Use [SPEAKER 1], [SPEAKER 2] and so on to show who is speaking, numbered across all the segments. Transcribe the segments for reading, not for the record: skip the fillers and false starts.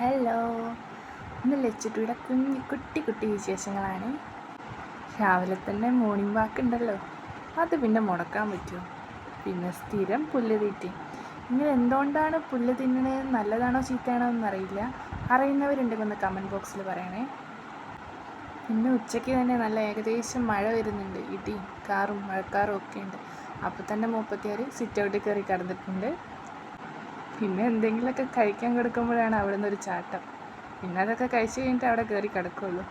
[SPEAKER 1] Hello, ഇന്ന് ലച്ചുട്ടിയുടെ കുട്ടി കുട്ടി വിശേഷങ്ങളാണ്. രാവിലെ തന്നെ മോർണിംഗ് വാക്ക് ഉണ്ടല്ലോ, അത് പിന്നെ മുടക്കാൻ പറ്റുമോ? പിന്നെ സ്ഥിരം പുല്ല് തീറ്റി. ഇങ്ങനെ എന്തുകൊണ്ടാണ് പുല്ല് തിന്നണത്, നല്ലതാണോ ചീത്തയാണോ എന്നറിയില്ല. അറിയുന്നവരുണ്ടെങ്കിൽ ഒന്ന് കമൻറ്റ് ബോക്സിൽ പറയണേ. പിന്നെ ഉച്ചയ്ക്ക് തന്നെ നല്ല ഏകദേശം മഴ വരുന്നുണ്ട്, ഇടിയും കാറും മഴക്കാറും ഒക്കെ ഉണ്ട്. അപ്പോൾ തന്നെ 34 സിറ്റ് ഔട്ടിൽ കയറി കിടന്നിട്ടുണ്ട്. പിന്നെ എന്തെങ്കിലുമൊക്കെ കഴിക്കാൻ കൊടുക്കുമ്പോഴാണ് അവിടെ നിന്നൊരു ചാട്ടം. പിന്നെ അതൊക്കെ കഴിച്ച് കഴിഞ്ഞിട്ട് അവിടെ കയറി കിടക്കുള്ളൂ.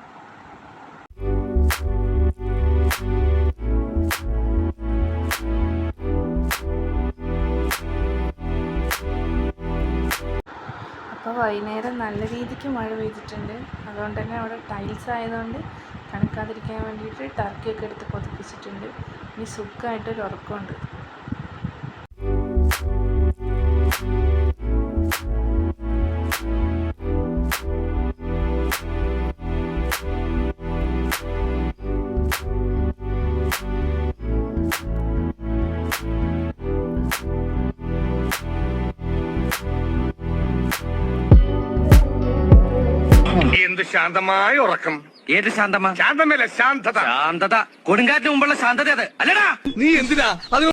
[SPEAKER 1] അപ്പോൾ വൈകുന്നേരം നല്ല രീതിക്ക് മഴ പെയ്തിട്ടുണ്ട്. അതുകൊണ്ട് തന്നെ അവിടെ ടൈൽസ് ആയതുകൊണ്ട് തണുക്കാതിരിക്കാൻ വേണ്ടിയിട്ട് ടർക്കിയൊക്കെ എടുത്ത് പൊതിപ്പിച്ചിട്ടുണ്ട്. ഇനി സുഖമായിട്ടൊരു ഉറക്കമുണ്ട്.
[SPEAKER 2] എന്ത് ശാന്തമായ ഉറക്കം.
[SPEAKER 3] ഏത് ശാന്തമാ?
[SPEAKER 2] ശാന്തമല്ല, ശാന്തത.
[SPEAKER 3] ശാന്തത കൊടുങ്കാറ്റിന് മുമ്പുള്ള ശാന്തത അത് അല്ലടാ.
[SPEAKER 2] നീ എന്തിനാ അത്